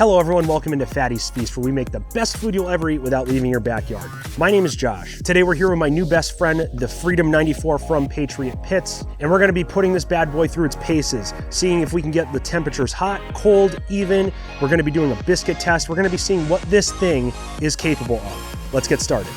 Hello everyone, welcome into Fatty's Feast, where we make the best food you'll ever eat without leaving your backyard. My name is Josh. Today we're here with my new best friend, the Freedom 94 from Patriot Pits, and we're gonna be putting this bad boy through its paces, seeing if we can get the temperatures hot, cold, even. We're gonna be doing a biscuit test. We're gonna be seeing what this thing is capable of. Let's get started.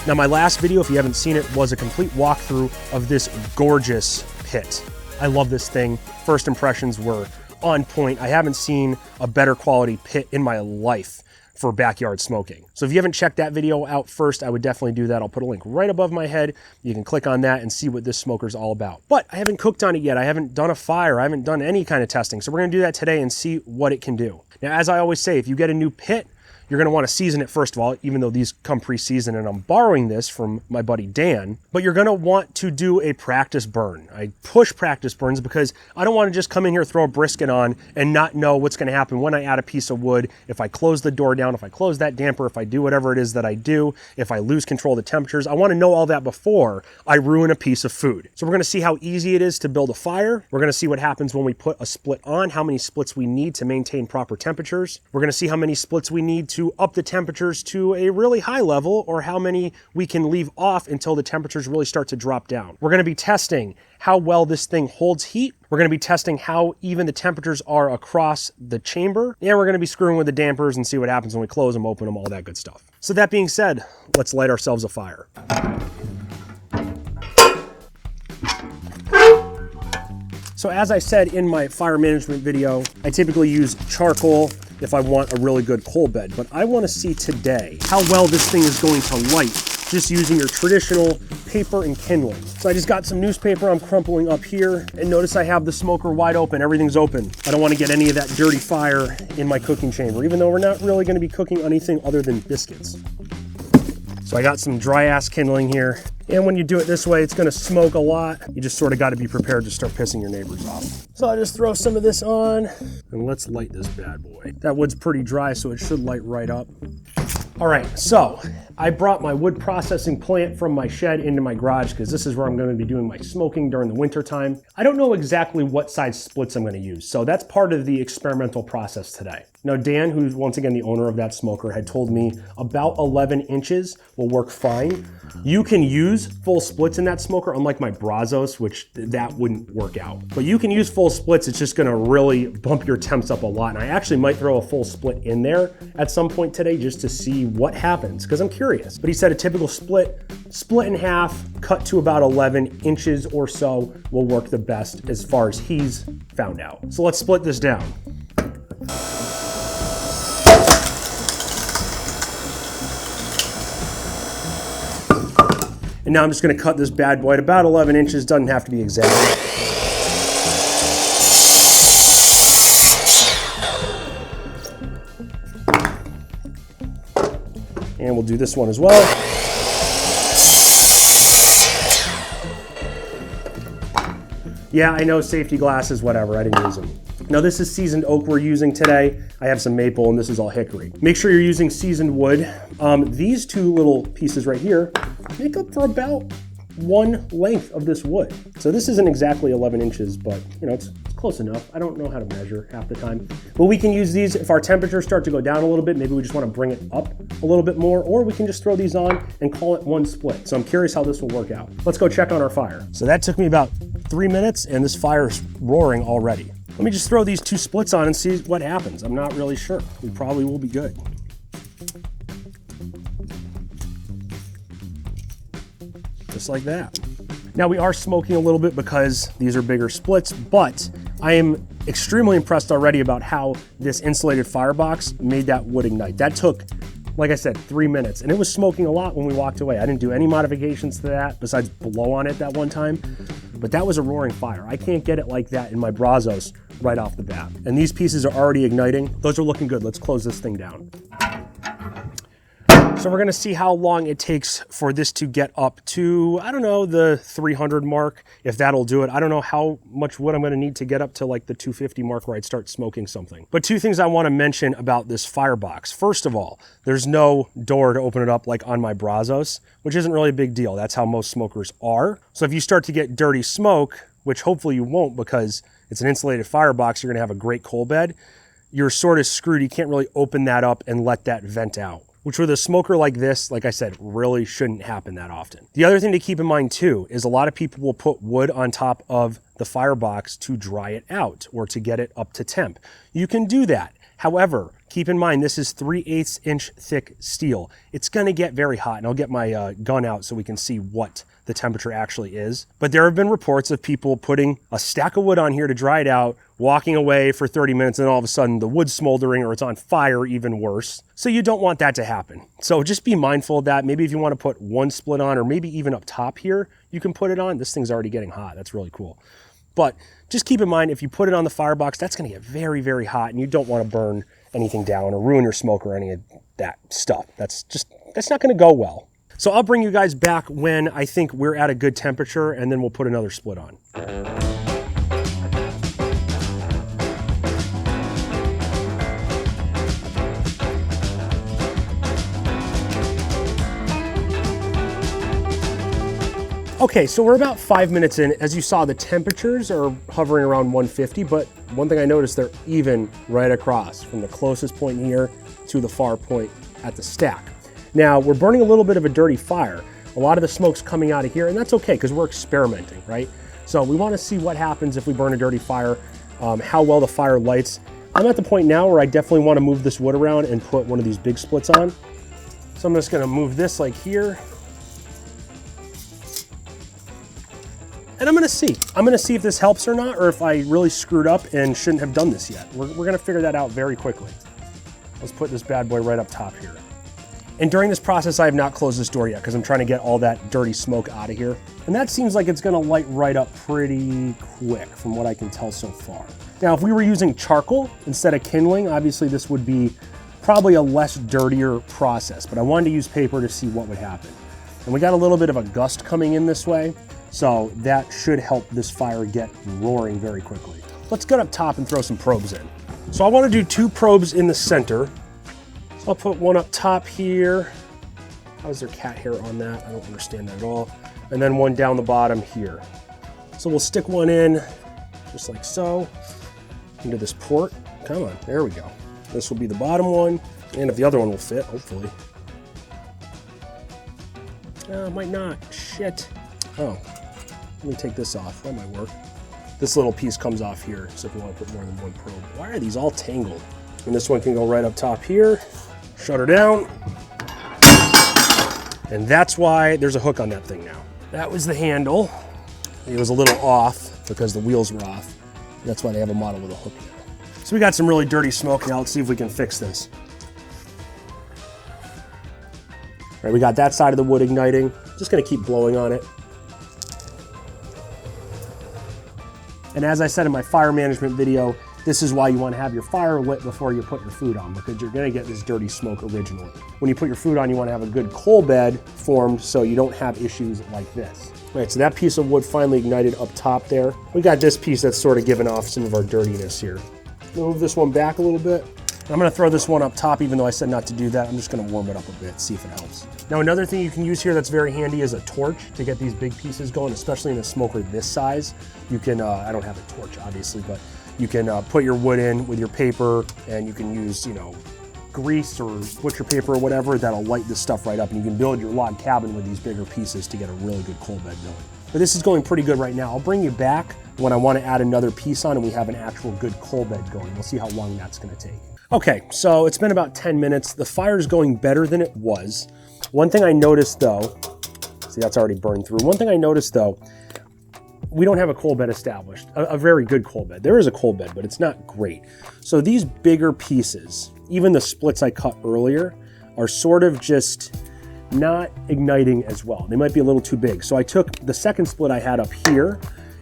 Now my last video, if you haven't seen it, was a complete walkthrough of this gorgeous pit. I love this thing. First impressions were on point. I haven't seen a better quality pit in my life for backyard smoking. So if you haven't checked that video out first, I would definitely do that. I'll put a link right above my head. You can click on that and see what this smoker's all about. But I haven't cooked on it yet. I haven't done a fire. I haven't done any kind of testing. So we're gonna do that today and see what it can do. Now, as I always say, if you get a new pit, you're gonna wanna season it first of all, even though these come pre-seasoned, and I'm borrowing this from my buddy Dan, but you're gonna want to do a practice burn. I push practice burns because I don't wanna just come in here, throw a brisket on, and not know what's gonna happen when I add a piece of wood, if I close the door down, if I close that damper, if I do whatever it is that I do, if I lose control of the temperatures. I wanna know all that before I ruin a piece of food. So we're gonna see how easy it is to build a fire. We're gonna see what happens when we put a split on, how many splits we need to maintain proper temperatures. We're gonna see how many splits we need to up the temperatures to a really high level, or how many we can leave off until the temperatures really start to drop down. We're gonna be testing how well this thing holds heat. We're gonna be testing how even the temperatures are across the chamber. And we're gonna be screwing with the dampers and see what happens when we close them, open them, all that good stuff. So that being said, let's light ourselves a fire. So as I said in my fire management video, I typically use charcoal if I want a really good coal bed, but I want to see today how well this thing is going to light just using your traditional paper and kindling. So I just got some newspaper I'm crumpling up here, and notice I have the smoker wide open, everything's open. I don't want to get any of that dirty fire in my cooking chamber, even though we're not really going to be cooking anything other than biscuits. So I got some dry ass kindling here. And when you do it this way, it's gonna smoke a lot. You just sort of gotta be prepared to start pissing your neighbors off. So I just throw some of this on, and let's light this bad boy. That wood's pretty dry, so it should light right up. All right, so I brought my wood processing plant from my shed into my garage because this is where I'm going to be doing my smoking during the winter time. I don't know exactly what size splits I'm going to use, so that's part of the experimental process today. Now, Dan, who's once again the owner of that smoker, had told me about 11 inches will work fine. You can use full splits in that smoker, unlike my Brazos, which that wouldn't work out. But you can use full splits. It's just going to really bump your temps up a lot. And I actually might throw a full split in there at some point today just to see what happens, because I'm curious. But he said a typical split in half, cut to about 11 inches or so will work the best as far as he's found out. So let's split this down. And now I'm just gonna cut this bad boy at about 11 inches, doesn't have to be exact. And we'll do this one as well. Yeah, I know, safety glasses, whatever, I didn't use them. Now this is seasoned oak we're using today. I have some maple and this is all hickory. Make sure you're using seasoned wood. These two little pieces right here make up for about one length of this wood. So this isn't exactly 11 inches, but you know, it's close enough. I don't know how to measure half the time. But we can use these if our temperatures start to go down a little bit. Maybe we just want to bring it up a little bit more, or we can just throw these on and call it one split. So I'm curious how this will work out. Let's go check on our fire. So that took me about 3 minutes and this fire's roaring already. Let me just throw these two splits on and see what happens. I'm not really sure. We probably will be good. Just like that. Now we are smoking a little bit because these are bigger splits, but I am extremely impressed already about how this insulated firebox made that wood ignite. That took, like I said, 3 minutes, and it was smoking a lot when we walked away. I didn't do any modifications to that besides blow on it that one time, but that was a roaring fire. I can't get it like that in my Brazos right off the bat. And these pieces are already igniting. Those are looking good. Let's close this thing down. So we're gonna see how long it takes for this to get up to, I don't know, the 300 mark, if that'll do it. I don't know how much wood I'm gonna need to get up to like the 250 mark where I'd start smoking something. But two things I wanna mention about this firebox. First of all, there's no door to open it up like on my Brazos, which isn't really a big deal. That's how most smokers are. So if you start to get dirty smoke, which hopefully you won't because it's an insulated firebox, you're gonna have a great coal bed, you're sort of screwed. You can't really open that up and let that vent out, which with a smoker like this, like I said, really shouldn't happen that often. The other thing to keep in mind too is a lot of people will put wood on top of the firebox to dry it out or to get it up to temp. You can do that. However, keep in mind, this is 3/8 inch thick steel. It's gonna get very hot, and I'll get my gun out so we can see what the temperature actually is. But there have been reports of people putting a stack of wood on here to dry it out, walking away for 30 minutes, and all of a sudden the wood's smoldering or it's on fire, even worse. So you don't want that to happen. So just be mindful of that. Maybe if you want to put one split on, or maybe even up top here, you can put it on. This thing's already getting hot. That's really cool. But just keep in mind, if you put it on the firebox, that's going to get very, very hot, and you don't want to burn anything down or ruin your smoke or any of that stuff. That's not going to go well. So I'll bring you guys back when I think we're at a good temperature, and then we'll put another split on. Okay, so we're about 5 minutes in. As you saw, the temperatures are hovering around 150, but one thing I noticed, they're even right across from the closest point here to the far point at the stack. Now, we're burning a little bit of a dirty fire. A lot of the smoke's coming out of here, and that's okay because we're experimenting, right? So we want to see what happens if we burn a dirty fire, how well the fire lights. I'm at the point now where I definitely want to move this wood around and put one of these big splits on. So I'm just going to move this like here. And I'm gonna see if this helps or not, or if I really screwed up and shouldn't have done this yet. We're gonna figure that out very quickly. Let's put this bad boy right up top here. And during this process, I have not closed this door yet because I'm trying to get all that dirty smoke out of here. And that seems like it's gonna light right up pretty quick from what I can tell so far. Now, if we were using charcoal instead of kindling, obviously this would be probably a less dirtier process, but I wanted to use paper to see what would happen. And we got a little bit of a gust coming in this way, so that should help this fire get roaring very quickly. Let's get up top and throw some probes in. So I want to do 2 probes in the center. So I'll put one up top here. How is there cat hair on that? I don't understand that at all. And then one down the bottom here. So we'll stick one in just like so into this port. Come on, there we go. This will be the bottom one, and if the other one will fit, hopefully. It might not. Shit. Oh, let me take this off. That might work. This little piece comes off here, so if you want to put more than one probe. Why are these all tangled? And this one can go right up top here. Shut her down. And that's why there's a hook on that thing now. That was the handle. It was a little off because the wheels were off. That's why they have a model with a hook now. So we got some really dirty smoke now. Let's see if we can fix this. All right, we got that side of the wood igniting. Just gonna keep blowing on it. And as I said in my fire management video, this is why you want to have your fire lit before you put your food on, because you're going to get this dirty smoke originally. When you put your food on, you want to have a good coal bed formed so you don't have issues like this. All right, so that piece of wood finally ignited up top there. We got this piece that's sort of giving off some of our dirtiness here. Move this one back a little bit. I'm going to throw this one up top, even though I said not to do that. I'm just going to warm it up a bit, see if it helps. Now, another thing you can use here that's very handy is a torch to get these big pieces going, especially in a smoker this size. You can, I don't have a torch, obviously, but you can put your wood in with your paper, and you can use, grease or butcher paper or whatever that'll light this stuff right up, and you can build your log cabin with these bigger pieces to get a really good coal bed going. But this is going pretty good right now. I'll bring you back when I want to add another piece on and we have an actual good coal bed going. We'll see how long that's going to take. Okay, so it's been about 10 minutes. The fire's going better than it was. One thing I noticed though, see that's already burned through. One thing I noticed though, we don't have a coal bed established, a very good coal bed. There is a coal bed, but it's not great. So these bigger pieces, even the splits I cut earlier, are sort of just not igniting as well. They might be a little too big. So I took the second split I had up here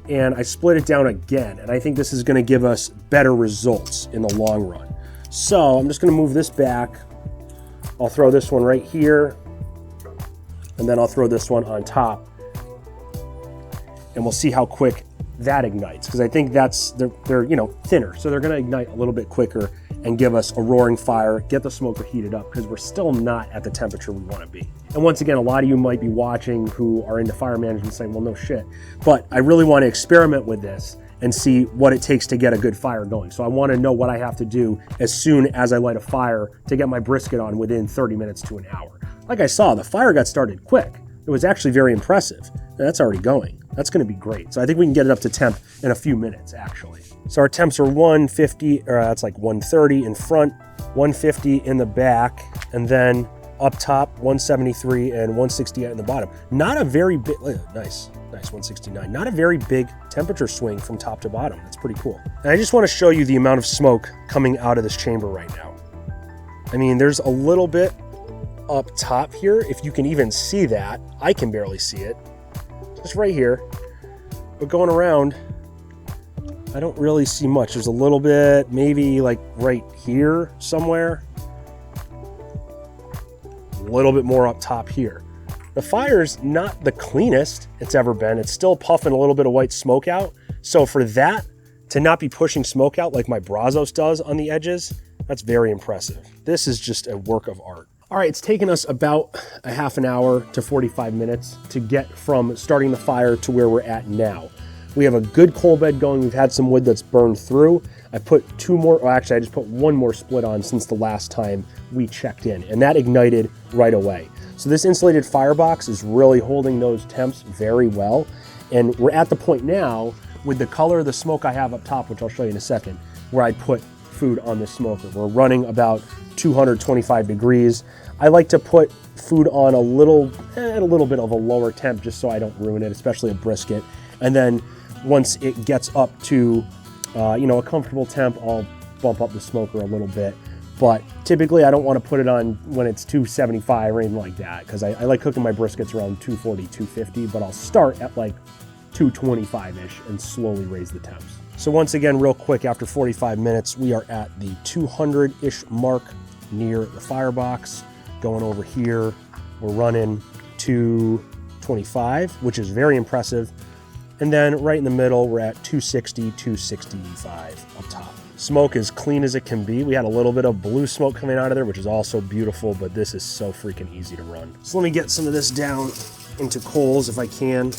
and I split it down again. And I think this is gonna give us better results in the long run. So I'm just gonna move this back. I'll throw this one right here, and then I'll throw this one on top, and we'll see how quick that ignites, because I think that's, they're thinner, so they're gonna ignite a little bit quicker and give us a roaring fire, get the smoker heated up, because we're still not at the temperature we wanna be. And once again, a lot of you might be watching who are into fire management saying, well, no shit, but I really wanna experiment with this and see what it takes to get a good fire going. So I want to know what I have to do as soon as I light a fire to get my brisket on within 30 minutes to an hour. Like I saw, the fire got started quick. It was actually very impressive. That's already going. That's going to be great. So I think we can get it up to temp in a few minutes, actually. So our temps are 150, or that's like 130 in front, 150 in the back, and then up top 173 and 168 in the bottom. Not a very big, nice 169. Not a very big temperature swing from top to bottom. That's pretty cool. And I just want to show you the amount of smoke coming out of this chamber right now. I mean, there's a little bit up top here. If you can even see that, I can barely see it. Just right here. But going around, I don't really see much. There's a little bit, maybe like right here somewhere. A little bit more up top here. The fire's not the cleanest it's ever been. It's still puffing a little bit of white smoke out. So for that to not be pushing smoke out like my Brazos does on the edges, that's very impressive. This is just a work of art. All right, it's taken us about a half an hour to 45 minutes to get from starting the fire to where we're at now. We have a good coal bed going. We've had some wood that's burned through. I put two more, well, actually I just put one more split on since the last time we checked in, and that ignited right away. So this insulated firebox is really holding those temps very well. And we're at the point now with the color of the smoke I have up top, which I'll show you in a second, where I put food on the smoker. We're running about 225 degrees. I like to put food on a little bit of a lower temp just so I don't ruin it, especially a brisket. And then once it gets up to a comfortable temp, I'll bump up the smoker a little bit. But typically I don't want to put it on when it's 275 or anything like that, because I like cooking my briskets around 240, 250, but I'll start at like 225-ish and slowly raise the temps. So once again, real quick, after 45 minutes, we are at the 200-ish mark near the firebox. Going over here, we're running 225, which is very impressive. And then right in the middle, we're at 260, 265 up top. Smoke is clean as it can be. We had a little bit of blue smoke coming out of there, which is also beautiful, but this is so freaking easy to run. So let me get some of this down into coals if I can.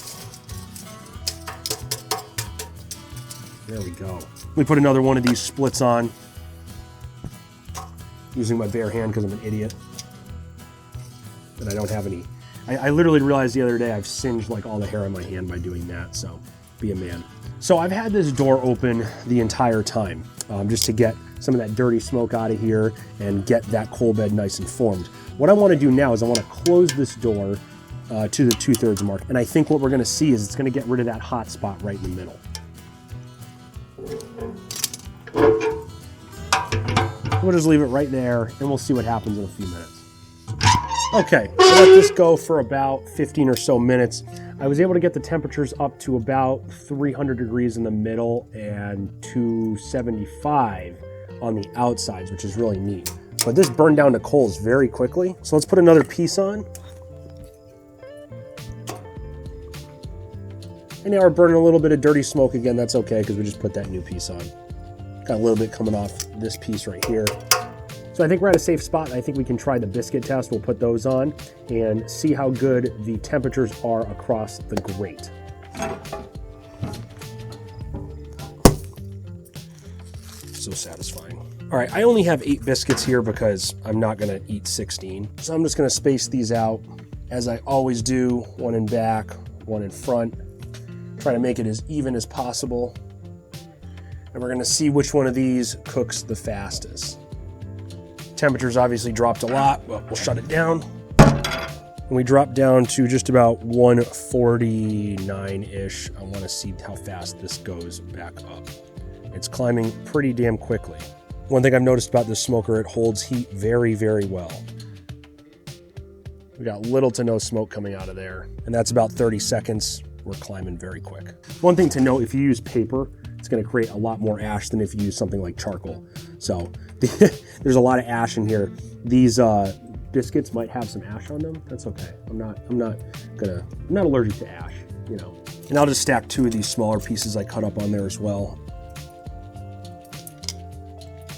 There we go. Let me put another one of these splits on, using my bare hand because I'm an idiot. And I don't have any. I literally realized the other day I've singed like all the hair on my hand by doing that, so be a man. So I've had this door open the entire time, just to get some of that dirty smoke out of here and get that coal bed nice and formed. What I want to do now is I want to close this door to the 2/3 mark, and I think what we're going to see is it's going to get rid of that hot spot right in the middle. We'll just leave it right there, and we'll see what happens in a few minutes. Okay, so let this go for about 15 or so minutes. I was able to get the temperatures up to about 300 degrees in the middle and 275 on the outsides, which is really neat. But this burned down to coals very quickly. So let's put another piece on. And now we're burning a little bit of dirty smoke again. That's okay, because we just put that new piece on. Got a little bit coming off this piece right here. So I think we're at a safe spot. I think we can try the biscuit test. We'll put those on and see how good the temperatures are across the grate. So satisfying. All right, I only have 8 biscuits here because I'm not gonna eat 16. So I'm just gonna space these out as I always do, one in back, one in front. Try to make it as even as possible. And we're gonna see which one of these cooks the fastest. Temperatures obviously dropped a lot, but we'll shut it down. And we dropped down to just about 149-ish. I want to see how fast this goes back up. It's climbing pretty damn quickly. One thing I've noticed about this smoker, it holds heat very, very well. We got little to no smoke coming out of there, and that's about 30 seconds. We're climbing very quick. One thing to note, if you use paper, it's going to create a lot more ash than if you use something like charcoal. So there's a lot of ash in here. These biscuits might have some ash on them. That's okay. I'm not allergic to ash, you know. And I'll just stack 2 of these smaller pieces I cut up on there as well,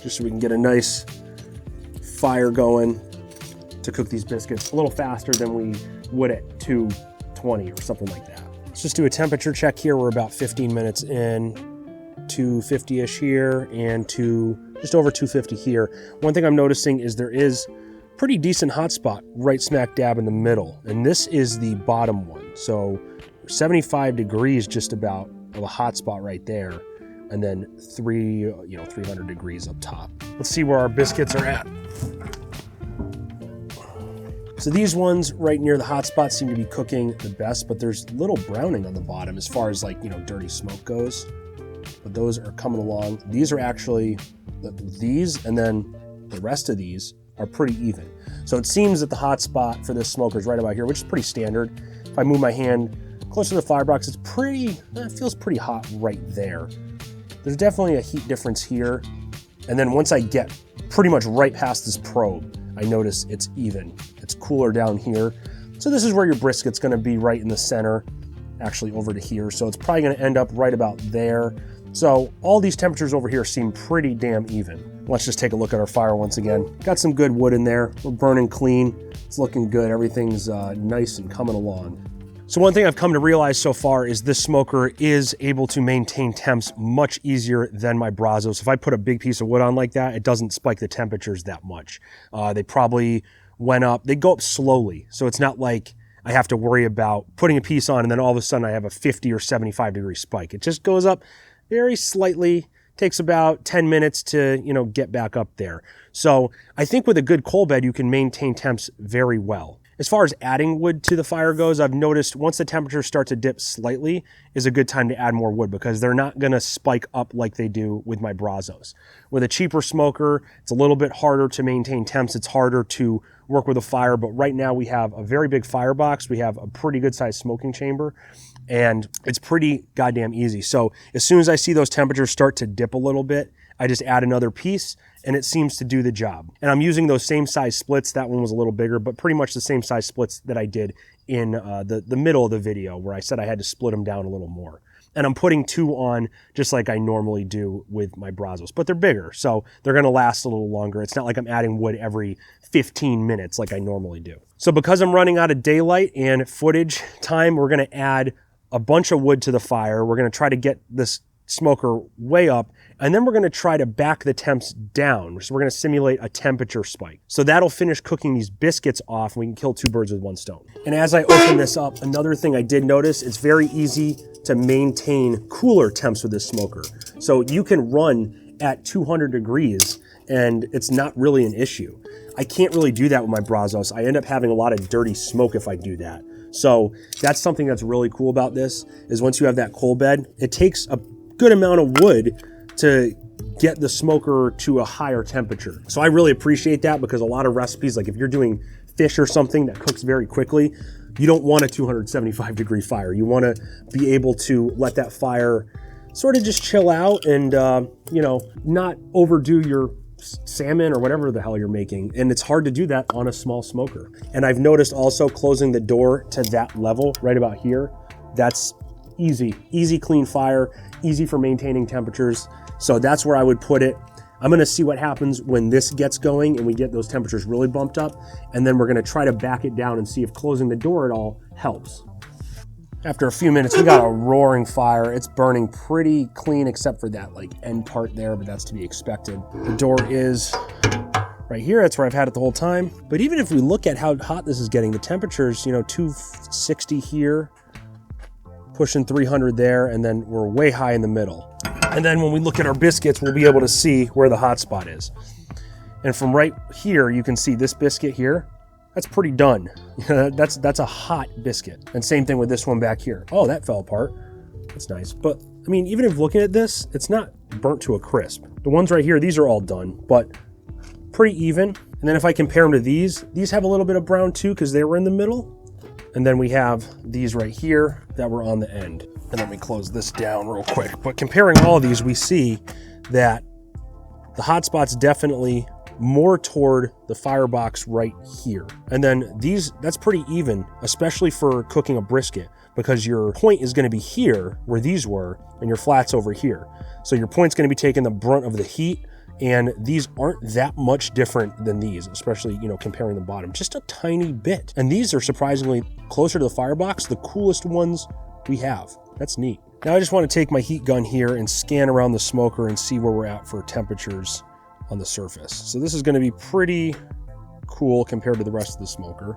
just so we can get a nice fire going to cook these biscuits a little faster than we would at 220 or something like that. Let's just do a temperature check here. We're about 15 minutes in. 250-ish here and to just over 250 here. One thing I'm noticing is there is pretty decent hot spot right smack dab in the middle, and this is the bottom one. So 75 degrees just about of a hot spot right there, and then 300 degrees up top. Let's see where our biscuits are at. So these ones right near the hot spot seem to be cooking the best, but there's little browning on the bottom as far as like, dirty smoke goes. But those are coming along. These are actually, these and then the rest of these are pretty even. So it seems that the hot spot for this smoker is right about here, which is pretty standard. If I move my hand closer to the firebox, it feels pretty hot right there. There's definitely a heat difference here. And then once I get pretty much right past this probe, I notice it's even. It's cooler down here. So this is where your brisket's gonna be, right in the center, actually over to here. So it's probably gonna end up right about there. So all these temperatures over here seem pretty damn even. Let's just take a look at our fire once again. Got some good wood in there. We're burning clean. It's looking good. Everything's nice and coming along. So one thing I've come to realize so far is this smoker is able to maintain temps much easier than my Brazos. If I put a big piece of wood on like that, it doesn't spike the temperatures that much. They probably went up, they go up slowly. So it's not like I have to worry about putting a piece on and then all of a sudden I have a 50 or 75 degree spike. It just goes up very slightly, takes about 10 minutes to, get back up there. So I think with a good coal bed, you can maintain temps very well. As far as adding wood to the fire goes, I've noticed once the temperatures start to dip slightly is a good time to add more wood because they're not gonna spike up like they do with my Brazos. With a cheaper smoker, it's a little bit harder to maintain temps. It's harder to work with a fire, but right now we have a very big firebox. We have a pretty good sized smoking chamber and it's pretty goddamn easy. So as soon as I see those temperatures start to dip a little bit, I just add another piece and it seems to do the job. And I'm using those same size splits. That one was a little bigger, but pretty much the same size splits that I did in the middle of the video where I said I had to split them down a little more. And I'm putting 2 on just like I normally do with my Brazos, but they're bigger, so they're gonna last a little longer. It's not like I'm adding wood every 15 minutes like I normally do. So because I'm running out of daylight and footage time, we're gonna add a bunch of wood to the fire. We're gonna try to get this smoker way up, and then we're gonna try to back the temps down. So we're gonna simulate a temperature spike. So that'll finish cooking these biscuits off and we can kill 2 birds with 1 stone. And as I open this up, another thing I did notice, it's very easy to maintain cooler temps with this smoker. So you can run at 200 degrees and it's not really an issue. I can't really do that with my Brazos. I end up having a lot of dirty smoke if I do that. So that's something that's really cool about this, is once you have that coal bed, it takes a good amount of wood to get the smoker to a higher temperature. So I really appreciate that because a lot of recipes, like if you're doing fish or something that cooks very quickly, you don't want a 275 degree fire. You want to be able to let that fire sort of just chill out and, not overdo your salmon or whatever the hell you're making. And it's hard to do that on a small smoker. And I've noticed also closing the door to that level right about here, that's easy clean fire, easy for maintaining temperatures. So that's where I would put it. I'm gonna see what happens when this gets going and we get those temperatures really bumped up. And then we're gonna try to back it down and see if closing the door at all helps. After a few minutes, we got a roaring fire. It's burning pretty clean except for that end part there, but that's to be expected. The door is right here. That's where I've had it the whole time. But even if we look at how hot this is getting, the temperatures, 260 here, pushing 300 there, and then we're way high in the middle. And then when we look at our biscuits, we'll be able to see where the hot spot is. And from right here, you can see this biscuit here. That's pretty done. That's a hot biscuit. And same thing with this one back here. Oh, that fell apart. That's nice. But I mean, even if looking at this, it's not burnt to a crisp. The ones right here, these are all done, but pretty even. And then if I compare them to these have a little bit of brown too because they were in the middle. And then we have these right here that were on the end. And then we close this down real quick. But comparing all of these, we see that the hot spot's definitely more toward the firebox right here. And then that's pretty even, especially for cooking a brisket, because your point is gonna be here where these were, and your flat's over here. So your point's gonna be taking the brunt of the heat, and these aren't that much different than these, especially, comparing the bottom, just a tiny bit. And these are surprisingly closer to the firebox, the coolest ones we have. That's neat. Now I just want to take my heat gun here and scan around the smoker and see where we're at for temperatures on the surface. So this is going to be pretty cool compared to the rest of the smoker.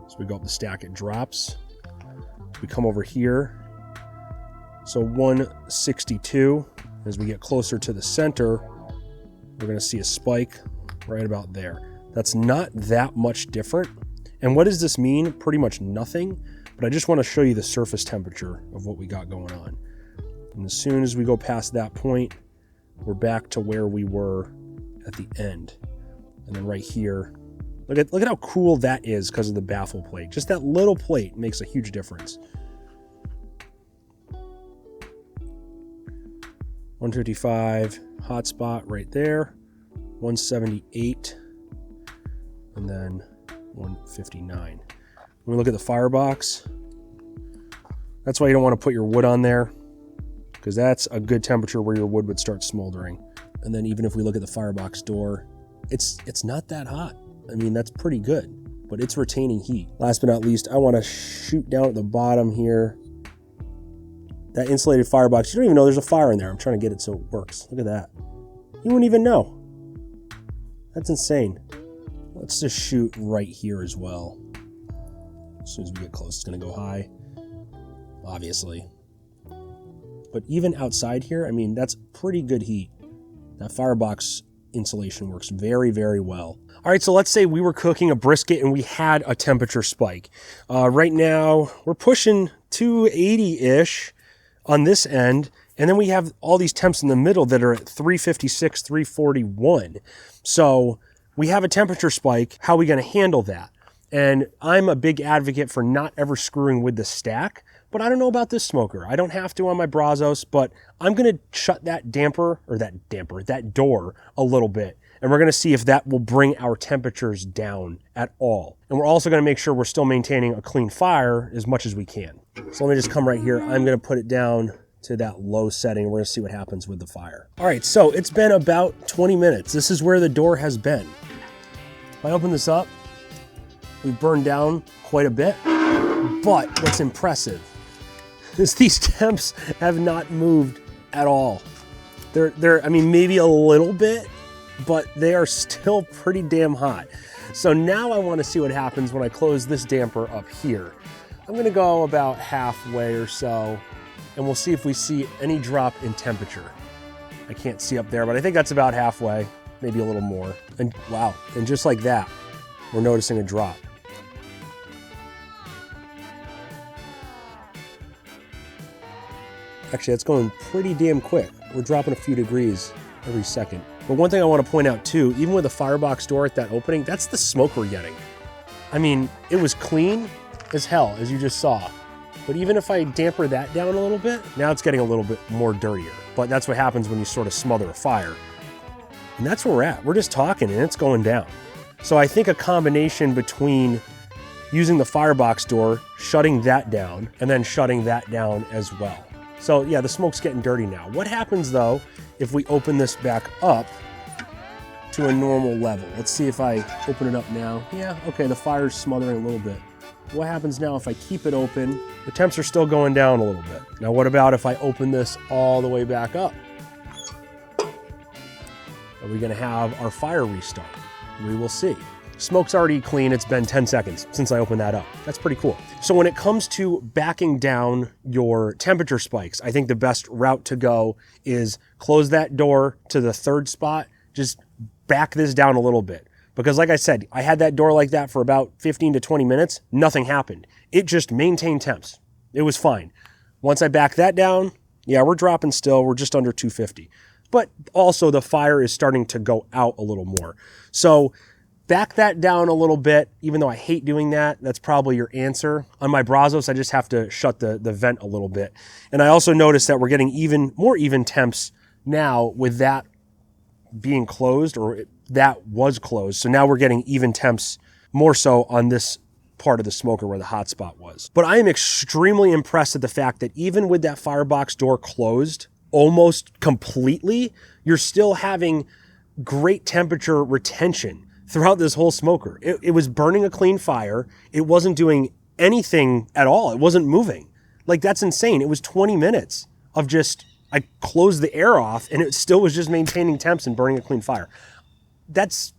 So we go up the stack, it drops. We come over here. So 162. As we get closer to the center, we're going to see a spike right about there. That's not that much different. And what does this mean? Pretty much nothing. But I just want to show you the surface temperature of what we got going on. And as soon as we go past that point, we're back to where we were at the end. And then right here, look at how cool that is because of the baffle plate. Just that little plate makes a huge difference. 155 hot spot right there, 178, and then 159. When we look at the Firebox, that's why you don't want to put your wood on there, because that's a good temperature where your wood would start smoldering. And then even if we look at the Firebox door, it's not that hot. I mean, that's pretty good, but it's retaining heat. Last but not least, I want to shoot down at the bottom here. That insulated Firebox, you don't even know there's a fire in there. I'm trying to get it so it works. Look at that. You wouldn't even know. That's insane. Let's just shoot right here as well. As soon as we get close, it's going to go high, obviously. But even outside here, I mean, that's pretty good heat. That Firebox insulation works very, very well. All right, so let's say we were cooking a brisket and we had a temperature spike. Right now, we're pushing 280-ish on this end, and then we have all these temps in the middle that are at 356, 341. So we have a temperature spike. How are we going to handle that? And I'm a big advocate for not ever screwing with the stack, but I don't know about this smoker. I don't have to on my Brazos, but I'm going to shut that that door a little bit. And we're going to see if that will bring our temperatures down at all. And we're also going to make sure we're still maintaining a clean fire as much as we can. So let me just come right here. I'm going to put it down to that low setting. We're going to see what happens with the fire. All right, so it's been about 20 minutes. This is where the door has been. If I open this up, we've burned down quite a bit. But what's impressive is these temps have not moved at all. I mean, maybe a little bit, but they are still pretty damn hot. So now I want to see what happens when I close this damper up here. I'm going to go about halfway or so, and we'll see if we see any drop in temperature. I can't see up there, but I think that's about halfway, maybe a little more. And wow, and just like that, we're noticing a drop. Actually, that's going pretty damn quick. We're dropping a few degrees every second. But one thing I want to point out too, even with the Firebox door at that opening, that's the smoke we're getting. I mean, it was clean as hell, as you just saw. But even if I damper that down a little bit, now it's getting a little bit more dirtier. But that's what happens when you sort of smother a fire. And that's where we're at. We're just talking and it's going down. So I think a combination between using the Firebox door, shutting that down, and then shutting that down as well. So yeah, the smoke's getting dirty now. What happens though if we open this back up to a normal level? Let's see if I open it up now. Yeah, okay, the fire's smothering a little bit. What happens now if I keep it open? The temps are still going down a little bit. Now what about if I open this all the way back up? Are we gonna have our fire restart? We will see. Smoke's already clean. It's been 10 seconds since I opened that up. That's pretty cool. So when it comes to backing down your temperature spikes, I think the best route to go is close that door to the third spot. Just back this down a little bit. Because like I said, I had that door like that for about 15 to 20 minutes. Nothing happened. It just maintained temps. It was fine. Once I back that down, yeah, we're dropping still. We're just under 250. But also the fire is starting to go out a little more. So back that down a little bit, even though I hate doing that. That's probably your answer. On my Brazos, I just have to shut the vent a little bit. And I also noticed that we're getting even more even temps now with that being closed, or that was closed. So now we're getting even temps more so on this part of the smoker where the hot spot was. But I am extremely impressed at the fact that even with that Firebox door closed almost completely, you're still having great temperature retention throughout this whole smoker. It was burning a clean fire. It wasn't doing anything at all. It wasn't moving. Like, that's insane. It was 20 minutes of just, I closed the air off and it still was just maintaining temps and burning a clean fire. That's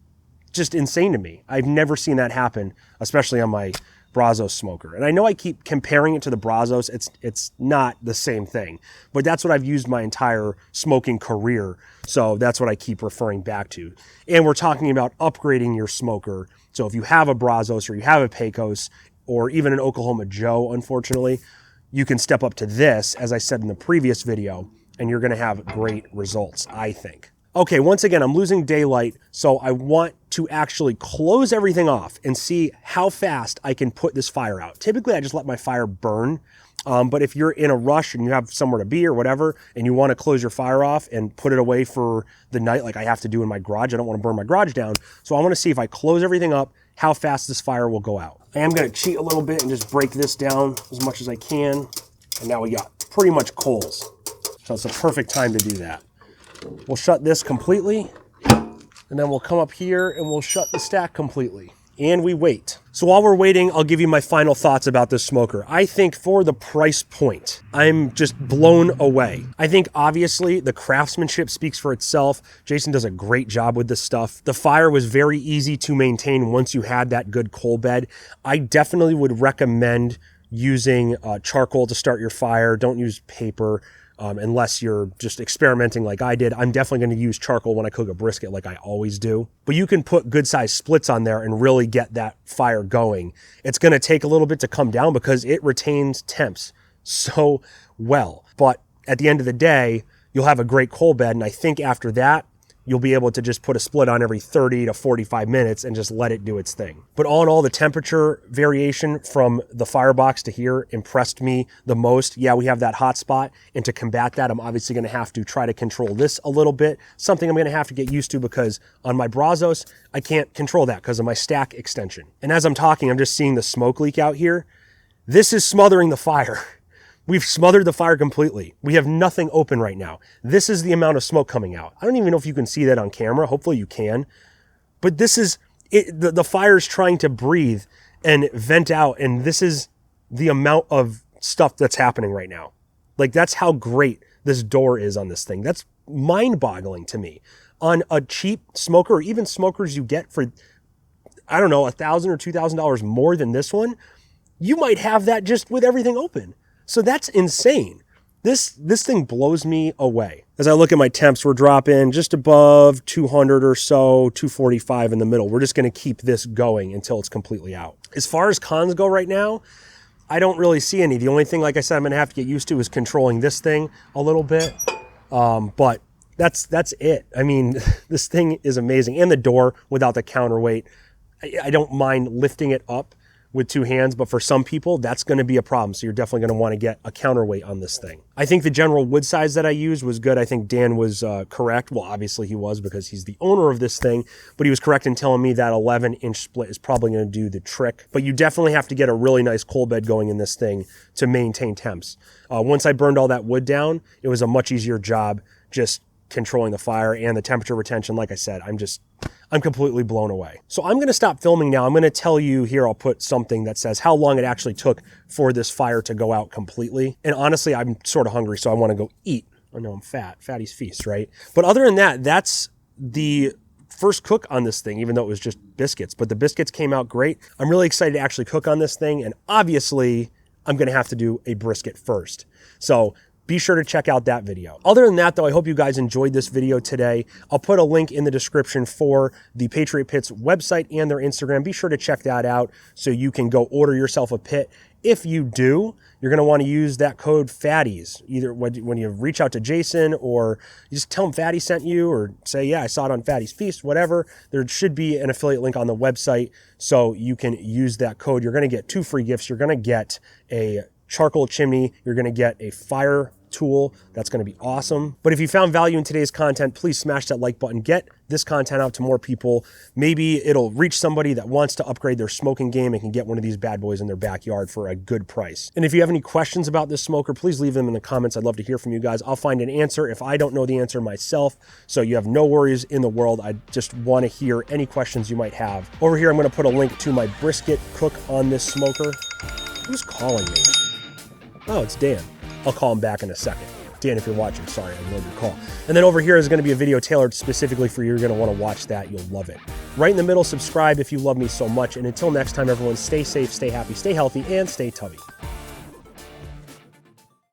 just insane to me. I've never seen that happen, especially on my Brazos smoker. And I know I keep comparing it to the Brazos. It's not the same thing, but that's what I've used my entire smoking career. So that's what I keep referring back to. And we're talking about upgrading your smoker. So if you have a Brazos or you have a Pecos or even an Oklahoma Joe, unfortunately, you can step up to this, as I said in the previous video, and you're gonna have great results, I think. Okay, once again, I'm losing daylight, so I want to actually close everything off and see how fast I can put this fire out. Typically, I just let my fire burn, but if you're in a rush and you have somewhere to be or whatever, and you want to close your fire off and put it away for the night like I have to do in my garage, I don't want to burn my garage down, so I want to see if I close everything up, how fast this fire will go out. I am going to cheat a little bit and just break this down as much as I can, and now we got pretty much coals. So it's a perfect time to do that. We'll shut this completely, and then we'll come up here and we'll shut the stack completely. And we wait. So while we're waiting, I'll give you my final thoughts about this smoker. I think for the price point, I'm just blown away. I think obviously the craftsmanship speaks for itself. Jason does a great job with this stuff. The fire was very easy to maintain once you had that good coal bed. I definitely would recommend using charcoal to start your fire. Don't use paper. Unless you're just experimenting like I did. I'm definitely going to use charcoal when I cook a brisket like I always do. But you can put good sized splits on there and really get that fire going. It's going to take a little bit to come down because it retains temps so well. But at the end of the day, you'll have a great coal bed. And I think after that, you'll be able to just put a split on every 30 to 45 minutes and just let it do its thing. But all in all, the temperature variation from the Firebox to here impressed me the most. Yeah, we have that hot spot, and to combat that, I'm obviously gonna have to try to control this a little bit, something I'm gonna have to get used to because on my Brazos, I can't control that because of my stack extension. And as I'm talking, I'm just seeing the smoke leak out here. This is smothering the fire. We've smothered the fire completely. We have nothing open right now. This is the amount of smoke coming out. I don't even know if you can see that on camera. Hopefully you can. But this is, the fire is trying to breathe and vent out, and this is the amount of stuff that's happening right now. Like, that's how great this door is on this thing. That's mind-boggling to me. On a cheap smoker, or even smokers you get for, I don't know, $1,000 or $2,000 more than this one, you might have that just with everything open. So that's insane. This thing blows me away. As I look at my temps, we're dropping just above 200 or so, 245 in the middle. We're just going to keep this going until it's completely out. As far as cons go right now, I don't really see any. The only thing, like I said, I'm going to have to get used to is controlling this thing a little bit. But that's it. I mean, this thing is amazing. And the door without the counterweight, I don't mind lifting it up with two hands, but for some people, that's going to be a problem. So you're definitely going to want to get a counterweight on this thing. I think the general wood size that I used was good. I think Dan was correct. Well, obviously he was because he's the owner of this thing, but he was correct in telling me that 11-inch split is probably going to do the trick. But you definitely have to get a really nice coal bed going in this thing to maintain temps. Once I burned all that wood down, it was a much easier job just controlling the fire and the temperature retention. Like I said, I'm completely blown away. So I'm going to stop filming now. I'm going to tell you here, I'll put something that says how long it actually took for this fire to go out completely. And honestly, I'm sort of hungry, so I want to go eat. I know I'm fat. Fatty's feast, right? But other than that, that's the first cook on this thing, even though it was just biscuits. But the biscuits came out great. I'm really excited to actually cook on this thing. And obviously, I'm going to have to do a brisket first. So be sure to check out that video. Other than that, though, I hope you guys enjoyed this video today. I'll put a link in the description for the Patriot Pits website and their Instagram. Be sure to check that out so you can go order yourself a pit. If you do, you're going to want to use that code FATTIES, either when you reach out to Jason or you just tell him Fatty sent you, or say, yeah, I saw it on Fatty's Feast, whatever. There should be an affiliate link on the website so you can use that code. You're going to get 2 free gifts. You're going to get a charcoal chimney. You're going to get a fire tool. That's going to be awesome. But if you found value in today's content, please smash that like button. Get this content out to more people. Maybe it'll reach somebody that wants to upgrade their smoking game and can get one of these bad boys in their backyard for a good price. And if you have any questions about this smoker, please leave them in the comments. I'd love to hear from you guys. I'll find an answer if I don't know the answer myself. So you have no worries in the world. I just want to hear any questions you might have. Over here, I'm going to put a link to my brisket cook on this smoker. Who's calling me? Oh, it's Dan. I'll call him back in a second. Dan, if you're watching, sorry, I ignored your call. And then over here is going to be a video tailored specifically for you. You're going to want to watch that. You'll love it. Right in the middle, subscribe if you love me so much. And until next time, everyone, stay safe, stay happy, stay healthy, and stay tubby.